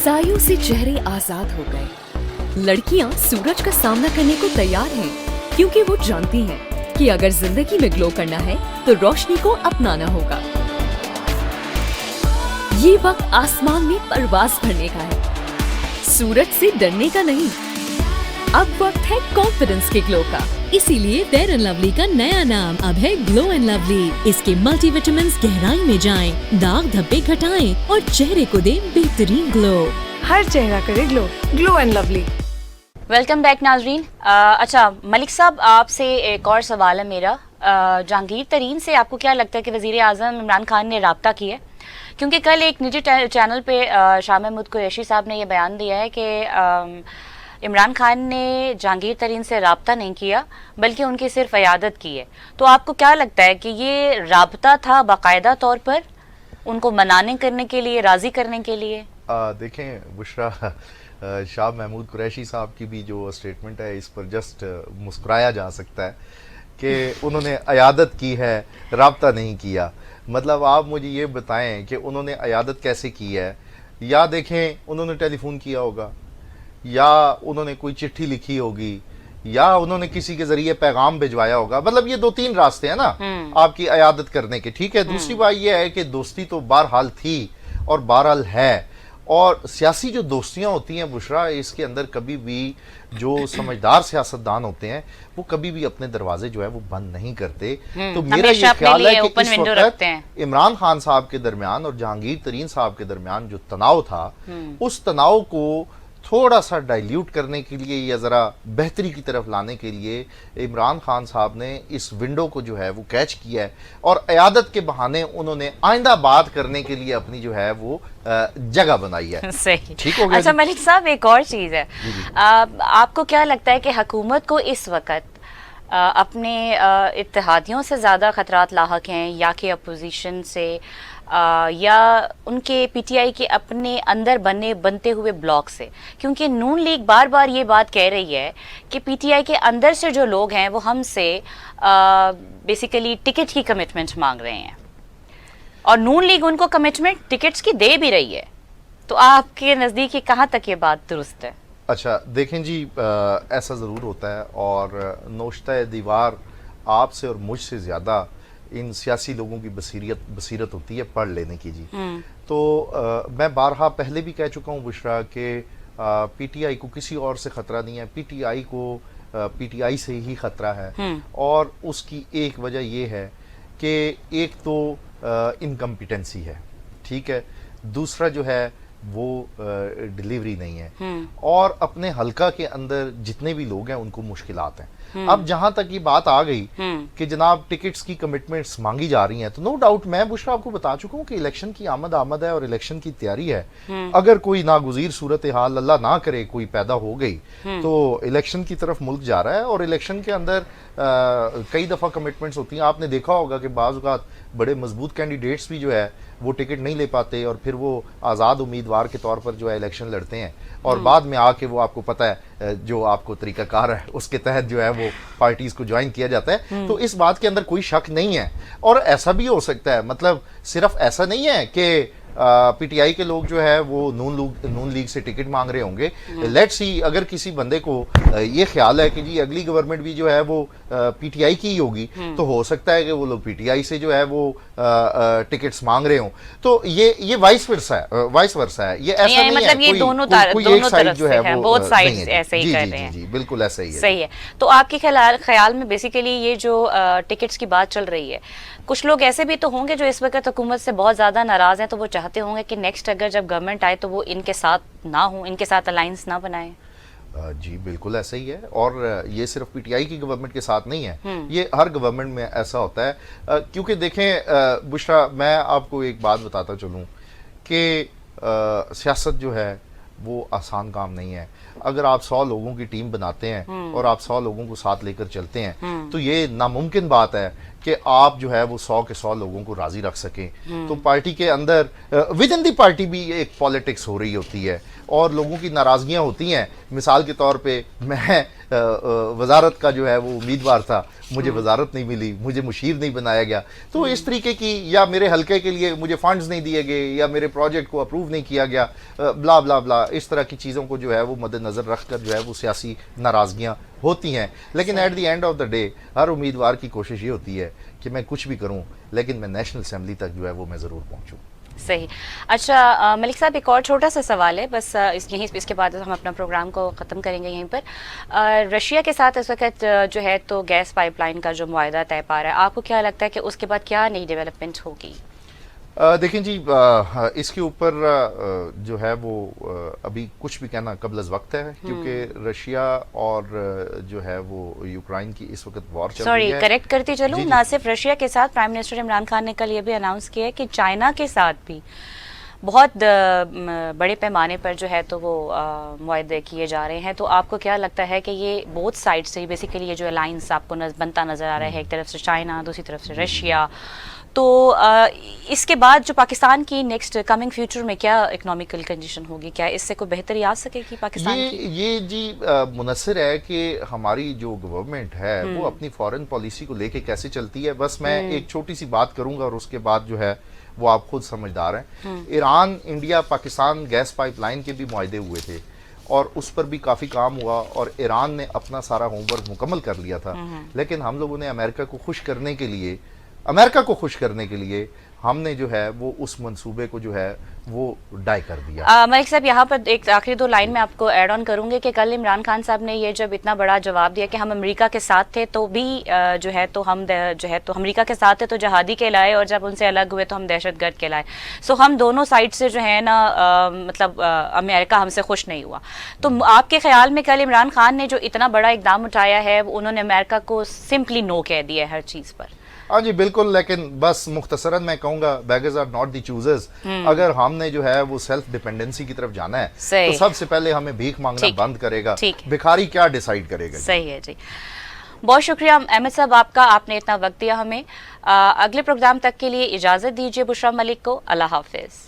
सायों से चेहरे आजाद हो गए। लड़कियां सूरज का सामना करने को तैयार हैं, क्योंकि वो जानती हैं कि अगर जिंदगी में ग्लो करना है तो रोशनी को अपनाना होगा। ये वक्त आसमान में परवाज भरने का है, सूरज से डरने का नहीं। अब वक्त है कॉन्फिडेंस के ग्लो का। इसीलिए फेयर एंड लवली का नया नाम अब है ग्लो एंड लवली। इसके मल्टीविटामिन्स गहराई में जाएं, दाग धब्बे घटाएं और चेहरे को दें बेहतरीन ग्लो। हर चेहरा करे glow, glow and lovely. Welcome back नाजरीन। अच्छा मलिक साहब, आपसे एक और सवाल है मेरा। जहांगीर तरीन से आपको क्या लगता है कि वज़ीर आज़म इमरान खान ने राब्ता किया है? क्योंकि कल एक निजी चैनल पे शाह महमूद कुरैशी साहब ने ये बयान दिया है कि इमरान खान ने जहांगीर तरीन से राब्ता नहीं किया बल्कि उनकी सिर्फ इयादत की है। तो आपको क्या लगता है कि ये राब्ता था बाकायदा तौर पर उनको मनाने करने के लिए, राज़ी करने के लिए? देखें बुशरा, शाह महमूद कुरैशी साहब की भी जो स्टेटमेंट है इस पर जस्ट मुस्कुराया जा सकता है कि उन्होंने इयादत की है, राब्ता नहीं किया। मतलब आप मुझे ये बताएं कि उन्होंने इयादत कैसे की है? या देखें उन्होंने टेलीफोन किया होगा, या उन्होंने कोई चिट्ठी लिखी होगी, या उन्होंने किसी के जरिए पैगाम भिजवाया होगा। मतलब ये दो तीन रास्ते हैं ना आपकी इयादत करने के। ठीक है, दूसरी बात ये है कि दोस्ती तो बहरहाल थी और बहरहाल है, और सियासी जो दोस्तियां होती हैं बुशरा, इसके अंदर कभी भी जो समझदार सियासतदान होते हैं वो कभी भी अपने दरवाजे जो है वो बंद नहीं करते। तो मेरा ये ख्याल है कि इस वक्त इमरान खान साहब के दरमियान और जहांगीर तरीन साहब के दरमियान जो तनाव था, उस तनाव को थोड़ा सा डाइल्यूट करने के लिए या ज़रा बेहतरी की तरफ लाने के लिए इमरान खान साहब ने इस विंडो को जो है वो कैच किया है, और इयादत के बहाने उन्होंने आइंदा बात करने के लिए अपनी जो है वो जगह बनाई है। सही, ठीक हो गया। अच्छा मलिक साहब, एक और चीज़ है, आपको क्या लगता है कि हुकूमत को इस वक्त अपने इत्तेहादियों से ज़्यादा ख़तरात लाहक हैं, या कि अपोजिशन से, या उनके पीटीआई के अपने अंदर बनते हुए ब्लॉक से? क्योंकि नून लीग बार बार ये बात कह रही है कि पीटीआई के अंदर से जो लोग हैं वो हमसे बेसिकली टिकट की कमिटमेंट मांग रहे हैं, और नून लीग उनको कमिटमेंट टिकट्स की दे भी रही है। तो आपके नज़दीक ये कहाँ तक ये बात दुरुस्त है? अच्छा देखें जी, ऐसा ज़रूर होता है, और नोश्ता दीवार आपसे और मुझसे ज़्यादा इन सियासी लोगों की बसीरत होती है पढ़ लेने की जी। तो मैं बारहा पहले भी कह चुका हूँ बुशरा कि पीटीआई को किसी और से ख़तरा नहीं है, पीटीआई को पीटीआई से ही ख़तरा है। और उसकी एक वजह यह है कि एक तो इनकम्पिटेंसी है, ठीक है, दूसरा जो है वो डिलीवरी नहीं है, और अपने हलका के अंदर जितने भी लोग हैं उनको मुश्किलात हैं। अब जहां तक ये बात आ गई कि जनाब टिकट्स की कमिटमेंट्स मांगी जा रही हैं, तो नो डाउट मैं बुशरा आपको बता चुका हूं कि इलेक्शन की आमद है और इलेक्शन की तैयारी है। अगर कोई नागुज़ीर सूरत हाल अल्लाह ना करे कोई पैदा हो गई तो इलेक्शन की तरफ मुल्क जा रहा है, और इलेक्शन के अंदर कई दफ़ा कमिटमेंट्स होती हैं। आपने देखा होगा कि बाज़ औक़ात बड़े मजबूत कैंडिडेट्स भी जो है वो टिकट नहीं ले पाते, और फिर वो आज़ाद उम्मीदवार के तौर पर जो है इलेक्शन लड़ते हैं, और बाद में आके वो आपको पता है जो आपको तरीक़ाकार है उसके तहत जो है वो पार्टीज़ को ज्वाइन किया जाता है। तो इस बात के अंदर कोई शक नहीं है। और ऐसा भी हो सकता है, मतलब सिर्फ ऐसा नहीं है कि पीटीआई के लोग जो है वो नून लीग से टिकट मांग रहे होंगे। लेट्स सी, अगर किसी बंदे को ये ख्याल है कि जी अगली गवर्नमेंट भी जो है वो पीटीआई की ही होगी, तो हो सकता है कि वो लोग पीटीआई से जो है वो टिकट्स मांग रहे हों। तो ये वाइस वर्सा है, ये ऐसा नहीं मतलब है ये दोनों तरफ जो है वो बोथ साइड्स ऐसे ही कर रहे हैं। जी बिल्कुल ऐसा ही है। सही है। तो आपके ख्याल में बेसिकली ये जो टिकट्स की बात चल रही है, कुछ लोग ऐसे भी तो होंगे जो इस वक्त हुकूमत से बहुत ज़्यादा नाराज़ हैं, तो वो चाहते होंगे कि नेक्स्ट अगर जब गवर्नमेंट आए तो वो इनके साथ ना हो, इनके साथ अलायंस ना बनाए। जी बिल्कुल ऐसा ही है, और ये सिर्फ पीटीआई की गवर्नमेंट के साथ नहीं है, ये हर गवर्नमेंट में ऐसा होता है। क्योंकि देखें बुशरा, मैं आपको एक बात बताता चलूँ कि सियासत जो है वो आसान काम नहीं है। अगर आप 100 लोगों की टीम बनाते हैं और आप 100 लोगों को साथ लेकर चलते हैं, तो ये नामुमकिन बात है کہ آپ جو ہے وہ 100 کے 100 لوگوں کو راضی رکھ سکیں. تو پارٹی کے اندر ود ان دی پارٹی بھی ایک پالیٹکس ہو رہی ہوتی ہے اور لوگوں کی ناراضگیاں ہوتی ہیں. مثال کے طور پہ میں وزارت کا جو ہے وہ امیدوار تھا, مجھے وزارت نہیں ملی, مجھے مشیر نہیں بنایا گیا. تو اس طریقے کی, یا میرے حلقے کے لیے مجھے فنڈز نہیں دیے گئے, یا میرے پروجیکٹ کو اپروو نہیں کیا گیا, بلا بلا بلا, اس طرح کی چیزوں کو جو ہے وہ مد نظر رکھ کر جو ہے وہ سیاسی ناراضگیاں ہوتی ہیں. لیکن at the end of the day ہر امیدوار کی کوشش یہ ہوتی ہے کہ میں کچھ بھی کروں لیکن میں نیشنل اسمبلی تک جو ہے وہ میں ضرور پہنچوں. صحیح. اچھا ملک صاحب, ایک اور چھوٹا سا سوال ہے بس, اس کے بعد ہم اپنا پروگرام کو ختم کریں گے یہیں پر. رشیا کے ساتھ اس وقت جو ہے تو گیس پائپ لائن کا جو معاہدہ طے پا رہا ہے, آپ کو کیا لگتا ہے کہ اس کے بعد کیا نئی ڈیولپمنٹ ہوگی؟ دیکھیں جی, اس کے اوپر جو ہے وہ ابھی کچھ بھی کہنا قبل از وقت ہے, کیونکہ رشیا اور جو ہے وہ یوکرائن کی اس وقت وار چل رہی ہے. کریکٹ کرتی چلوں, نہ صرف رشیا کے ساتھ, پرائم منسٹر عمران خان نے کل یہ بھی اناؤنس کیا ہے کہ چائنا کے ساتھ بھی بہت بڑے پیمانے پر جو ہے تو وہ معاہدے کیے جا رہے ہیں. تو آپ کو کیا لگتا ہے کہ یہ بوتھ سائڈ سے بیسیکلی یہ جو الائنس آپ کو بنتا نظر آ رہا ہے, ایک طرف سے چائنا, دوسری طرف سے رشیا, تو اس کے بعد جو پاکستان کی نیکسٹ کمنگ فیوچر میں کیا اکنامیکل کنڈیشن ہوگی, کیا اس سے کوئی بہتری آ سکے گی پاکستان کی؟ یہ جی منحصر ہے کہ ہماری جو گورنمنٹ ہے وہ اپنی فارن پالیسی کو لے کے کیسے چلتی ہے. بس میں ایک چھوٹی سی بات کروں گا اور اس کے بعد جو ہے وہ آپ خود سمجھدار ہیں. Iran, India, Pakistan gas pipeline کے بھی معاہدے ہوئے تھے اور اس پر بھی کافی کام ہوا اور ایران نے اپنا سارا ہوم ورک مکمل کر لیا تھا. لیکن ہم لوگوں نے امریکہ کو خوش کرنے کے لیے ہم نے جو ہے وہ اس منصوبے کو جو ہے وہ ڈائی کر دیا. ملک صاحب, یہاں پر ایک آخری 2 لائن میں آپ کو ایڈ آن کروں گے کہ کل عمران خان صاحب نے یہ جب اتنا بڑا جواب دیا کہ ہم امریکہ کے ساتھ تھے تو بھی جو ہے تو ہم امریکہ کے ساتھ تھے تو جہادی کہلائے, اور جب ان سے الگ ہوئے تو ہم دہشت گرد کہلائے. سو ہم دونوں سائڈ سے جو ہے نا مطلب امریکہ ہم سے خوش نہیں ہوا. تو آپ کے خیال میں کل عمران خان نے جو اتنا بڑا اقدام اٹھایا ہے, انہوں نے امریکہ کو سمپلی نو کہہ دیا ہے ہر چیز پر؟ ہاں جی بالکل, لیکن بس مختصراً میں کہوں گا beggars are not the choosers. اگر ہم نے جو ہے وہ سیلف ڈیپینڈنسی کی طرف جانا ہے تو سب سے پہلے ہمیں بھیک مانگنا بند کرے گا. بھکاری کیا ڈیسائیڈ کرے گا؟ صحیح ہے جی. بہت شکریہ احمد صاحب آپ کا, آپ نے اتنا وقت دیا ہمیں. اگلے پروگرام تک کے لیے اجازت دیجیے بشرا ملک کو. اللہ حافظ.